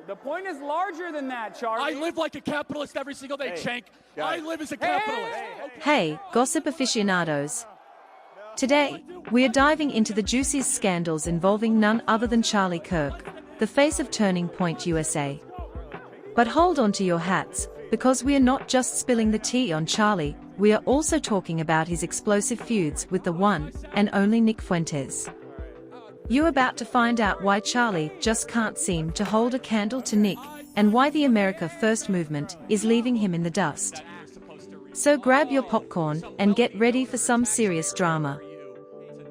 The point is larger than that, Charlie. I live like a capitalist every single day, Cenk. I live as a capitalist. Hey, gossip aficionados. Today, we are diving into the juiciest scandals involving none other than Charlie Kirk, the face of Turning Point USA. But hold on to your hats, because we are not just spilling the tea on Charlie, we are also talking about his explosive feuds with the one and only Nick Fuentes. You're about to find out why Charlie just can't seem to hold a candle to Nick, and why the America First movement is leaving him in the dust. So grab your popcorn and get ready for some serious drama.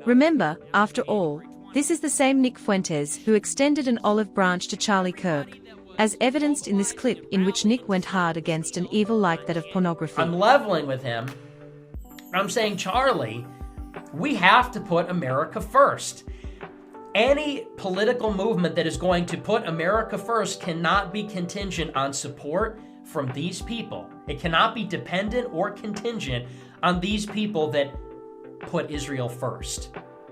Remember, after all, this is the same Nick Fuentes who extended an olive branch to Charlie Kirk, as evidenced in this clip in which Nick went hard against an evil like that of pornography. I'm leveling with him. I'm saying, Charlie, we have to put America first. Any political movement that is going to put America first cannot be contingent on support from these people. It cannot be dependent or contingent on these people that put Israel first.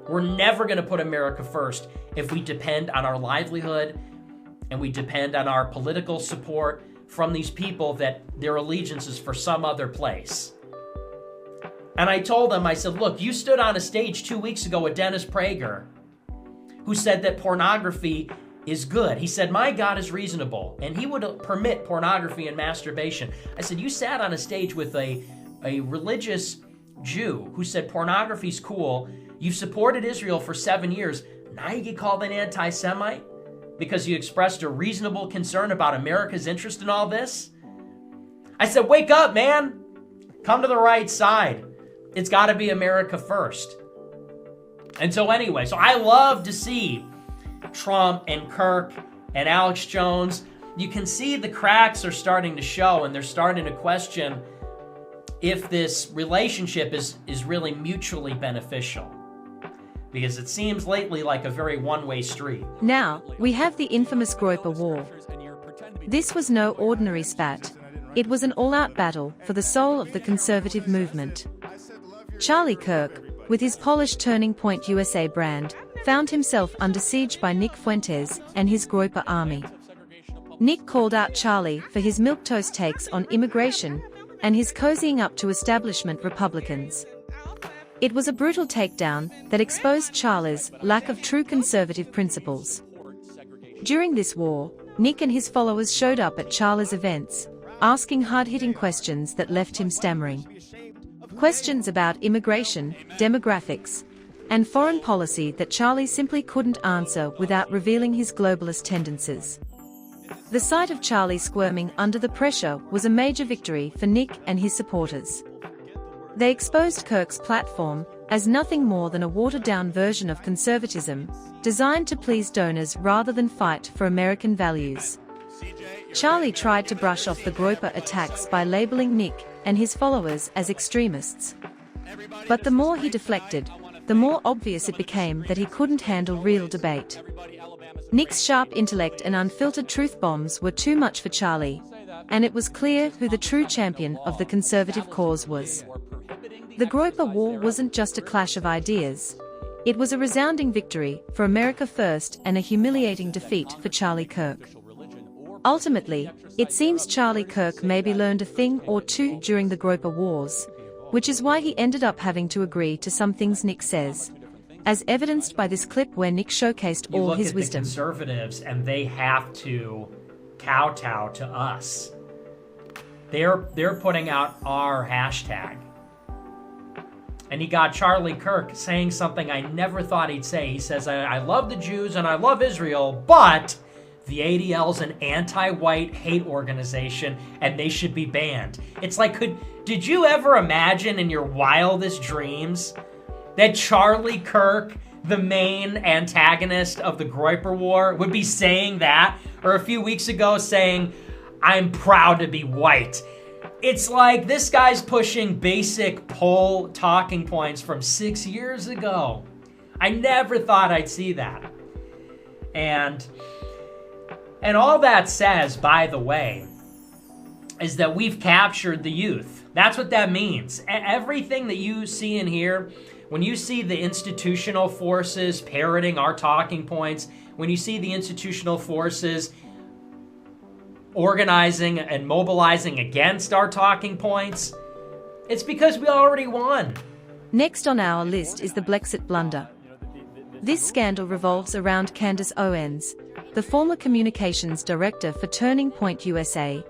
We're never going to put America first if we depend on our livelihood and we depend on our political support from these people that their allegiance is for some other place. And I told them, I said, look, you stood on a stage 2 weeks ago with Dennis Prager, who said that pornography is good. He said, my God is reasonable, and he would permit pornography and masturbation. I said, you sat on a stage with a religious Jew who said pornography's cool. You supported Israel for 7 years. Now you get called an anti-Semite because you expressed a reasonable concern about America's interest in all this? I said, wake up, man. Come to the right side. It's got to be America first. And so anyway, so I love to see Trump and Kirk and Alex Jones. You can see the cracks are starting to show, and they're starting to question if this relationship is really mutually beneficial. Because it seems lately like a very one-way street. Now, we have the infamous Groyper War. This was no ordinary spat. It was an all-out battle for the soul of the conservative movement. Charlie Kirk, with his polished Turning Point USA brand, found himself under siege by Nick Fuentes and his Groyper army. Nick called out Charlie for his milquetoast takes on immigration and his cozying up to establishment Republicans. It was a brutal takedown that exposed Charlie's lack of true conservative principles. During this war, Nick and his followers showed up at Charlie's events, asking hard-hitting questions that left him stammering. Questions about immigration, demographics, and foreign policy that Charlie simply couldn't answer without revealing his globalist tendencies. The sight of Charlie squirming under the pressure was a major victory for Nick and his supporters. They exposed Kirk's platform as nothing more than a watered-down version of conservatism, designed to please donors rather than fight for American values. Charlie tried to brush off the Groyper attacks by labeling Nick and his followers as extremists. But the more he deflected, the more obvious it became that he couldn't handle real debate. Nick's sharp intellect and unfiltered truth bombs were too much for Charlie, and it was clear who the true champion of the conservative cause was. The Groyper War wasn't just a clash of ideas. It was a resounding victory for America First and a humiliating defeat for Charlie Kirk. Ultimately, it seems Charlie Kirk maybe learned a thing or two during the Groyper Wars, which is why he ended up having to agree to some things Nick says, as evidenced by this clip where Nick showcased all his wisdom. The conservatives, and they have to kowtow to us. They're putting out our hashtag. And he got Charlie Kirk saying something I never thought he'd say. He says, I love the Jews and I love Israel, but the ADL's an anti-white hate organization and they should be banned. It's like, did you ever imagine in your wildest dreams that Charlie Kirk, the main antagonist of the Groyper War, would be saying that? Or a few weeks ago saying, I'm proud to be white. It's like this guy's pushing basic poll talking points from 6 years ago. I never thought I'd see that. And all that says, by the way, is that we've captured the youth. That's what that means. Everything that you see in here, when you see the institutional forces parroting our talking points, when you see the institutional forces organizing and mobilizing against our talking points, it's because we already won. Next on our list is the Brexit blunder. This scandal revolves around Candace Owens, the former communications director for Turning Point USA,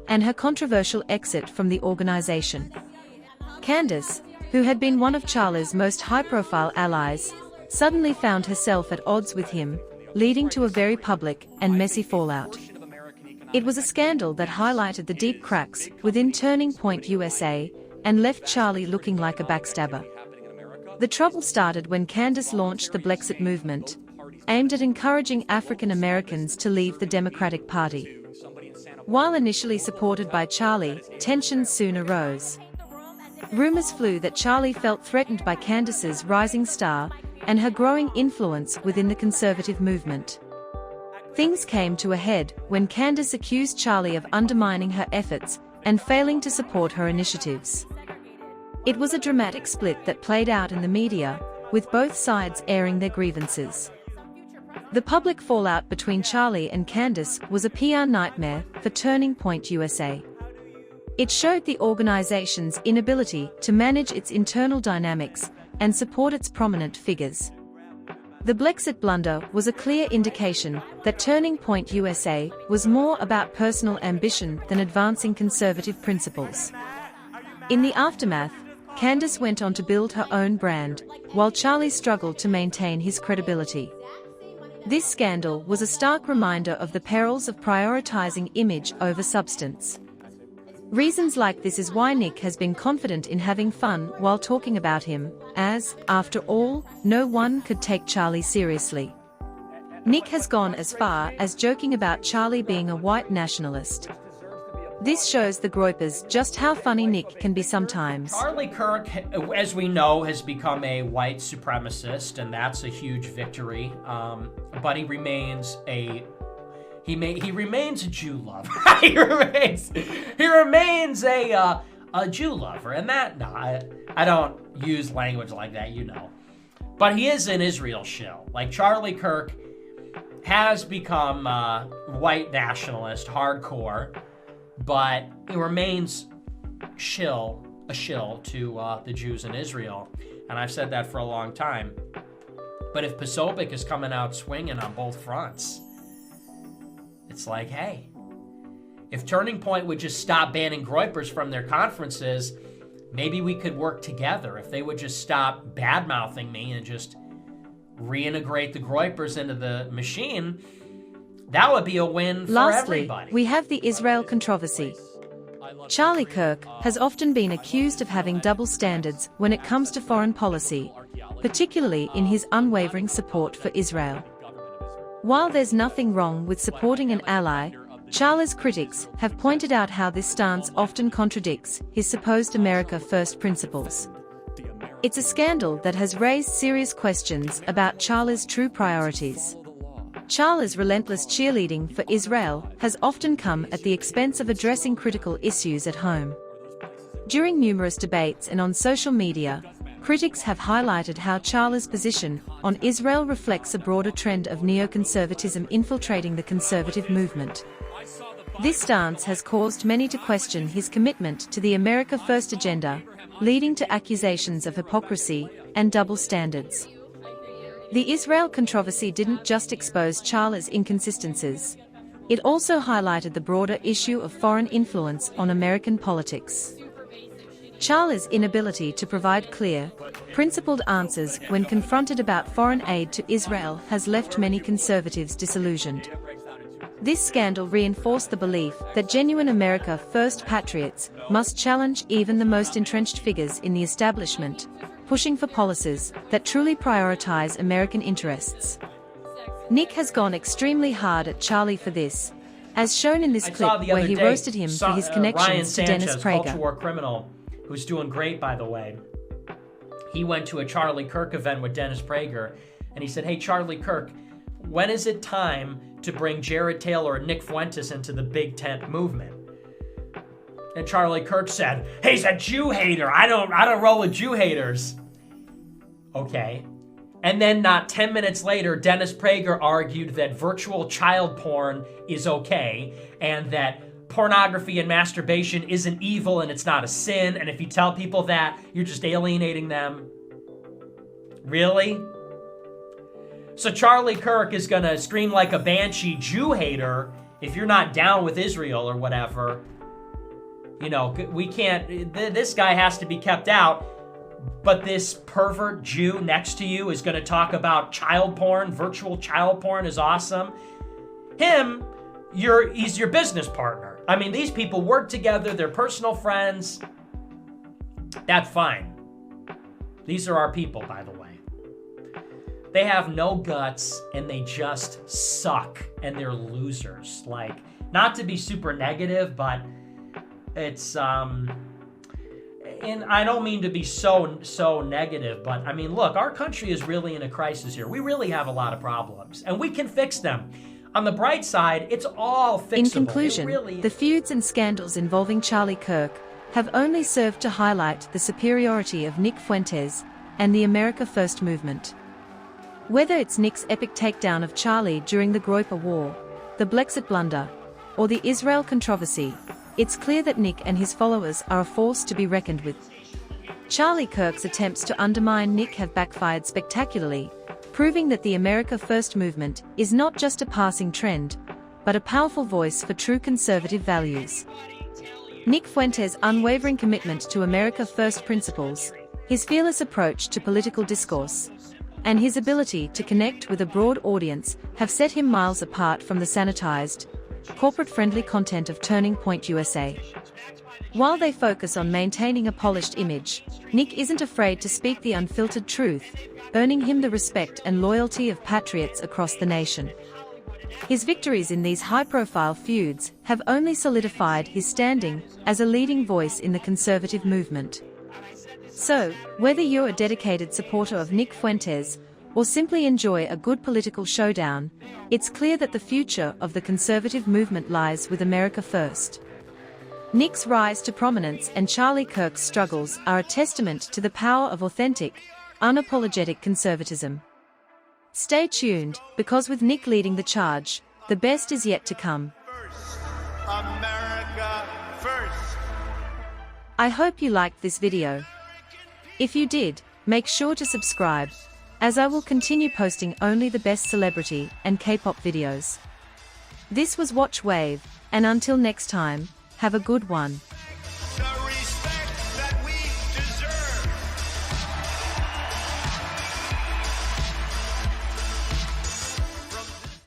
and her controversial exit from the organization. Candace, who had been one of Charlie's most high-profile allies, suddenly found herself at odds with him, leading to a very public and messy fallout. It was a scandal that highlighted the deep cracks within Turning Point USA and left Charlie looking like a backstabber. The trouble started when Candace launched the Brexit movement, aimed at encouraging African Americans to leave the Democratic Party. While initially supported by Charlie, tensions soon arose. Rumors flew that Charlie felt threatened by Candace's rising star and her growing influence within the conservative movement. Things came to a head when Candace accused Charlie of undermining her efforts and failing to support her initiatives. It was a dramatic split that played out in the media, with both sides airing their grievances. The public fallout between Charlie and Candace was a PR nightmare for Turning Point USA. It showed the organization's inability to manage its internal dynamics and support its prominent figures. The Brexit blunder was a clear indication that Turning Point USA was more about personal ambition than advancing conservative principles. In the aftermath, Candace went on to build her own brand, while Charlie struggled to maintain his credibility. This scandal was a stark reminder of the perils of prioritizing image over substance. Reasons like this is why Nick has been confident in having fun while talking about him, as, after all, no one could take Charlie seriously. Nick has gone as far as joking about Charlie being a white nationalist. This shows the Groypers just how funny Nick can be sometimes. Charlie Kirk, as we know, has become a white supremacist, and that's a huge victory. But he remains a Jew lover. he remains a Jew lover, and that I don't use language like that, you know. But he is an Israel shill. Like Charlie Kirk has become white nationalist, hardcore. But he remains a shill to the Jews in Israel. And I've said that for a long time. But if Posobiec is coming out swinging on both fronts, it's like, hey, if Turning Point would just stop banning Groypers from their conferences, maybe we could work together. If they would just stop bad-mouthing me and just reintegrate the Groypers into the machine, that would be a win for everybody. Lastly, we have the Israel controversy. Charlie Kirk has often been accused of having double standards when it comes to foreign policy, particularly in his unwavering support for Israel. While there's nothing wrong with supporting an ally, Charlie's critics have pointed out how this stance often contradicts his supposed America First principles. It's a scandal that has raised serious questions about Charlie's true priorities. Charlie's relentless cheerleading for Israel has often come at the expense of addressing critical issues at home. During numerous debates and on social media, critics have highlighted how Charlie's position on Israel reflects a broader trend of neoconservatism infiltrating the conservative movement. This stance has caused many to question his commitment to the America First agenda, leading to accusations of hypocrisy and double standards. The Israel controversy didn't just expose Charlie's inconsistencies. It also highlighted the broader issue of foreign influence on American politics. Charlie's inability to provide clear, principled answers when confronted about foreign aid to Israel has left many conservatives disillusioned. This scandal reinforced the belief that genuine America First patriots must challenge even the most entrenched figures in the establishment, pushing for policies that truly prioritize American interests. Nick has gone extremely hard at Charlie for this, as shown in this clip where he roasted him for his connections to Dennis Prager. Culture war criminal, who's doing great, by the way. He went to a Charlie Kirk event with Dennis Prager, and he said, "Hey, Charlie Kirk, when is it time to bring Jared Taylor and Nick Fuentes into the Big Tent movement?" And Charlie Kirk said, "He's a Jew hater. I don't roll with Jew haters." Okay. And then not 10 minutes later, Dennis Prager argued that virtual child porn is okay and that pornography and masturbation isn't evil and it's not a sin. And if you tell people that, you're just alienating them. Really? So Charlie Kirk is going to scream like a banshee Jew hater if you're not down with Israel or whatever. You know, we can't, this guy has to be kept out. But this pervert Jew next to you is going to talk about child porn. Virtual child porn is awesome. He's your business partner. I mean, these people work together. They're personal friends. That's fine. These are our people, by the way. They have no guts and they just suck and they're losers. Like, not to be super negative, but it's, and I don't mean to be so negative, but I mean, look, our country is really in a crisis here. We really have a lot of problems, and we can fix them. On the bright side, it's all fixable. In conclusion, the feuds and scandals involving Charlie Kirk have only served to highlight the superiority of Nick Fuentes and the America First movement. Whether it's Nick's epic takedown of Charlie during the Groyper War, the Brexit blunder, or the Israel controversy, it's clear that Nick and his followers are a force to be reckoned with. Charlie Kirk's attempts to undermine Nick have backfired spectacularly, proving that the America First movement is not just a passing trend, but a powerful voice for true conservative values. Nick Fuentes' unwavering commitment to America First principles, his fearless approach to political discourse, and his ability to connect with a broad audience have set him miles apart from the sanitized, corporate-friendly content of Turning Point USA. While they focus on maintaining a polished image, Nick isn't afraid to speak the unfiltered truth, earning him the respect and loyalty of patriots across the nation. His victories in these high-profile feuds have only solidified his standing as a leading voice in the conservative movement. So, whether you're a dedicated supporter of Nick Fuentes or simply enjoy a good political showdown, it's clear that the future of the conservative movement lies with America First. Nick's rise to prominence and Charlie Kirk's struggles are a testament to the power of authentic, unapologetic conservatism. Stay tuned, because with Nick leading the charge, the best is yet to come. America First. I hope you liked this video. If you did, make sure to subscribe, as I will continue posting only the best celebrity and K-pop videos. This was Watch Wave, and until next time, have a good one.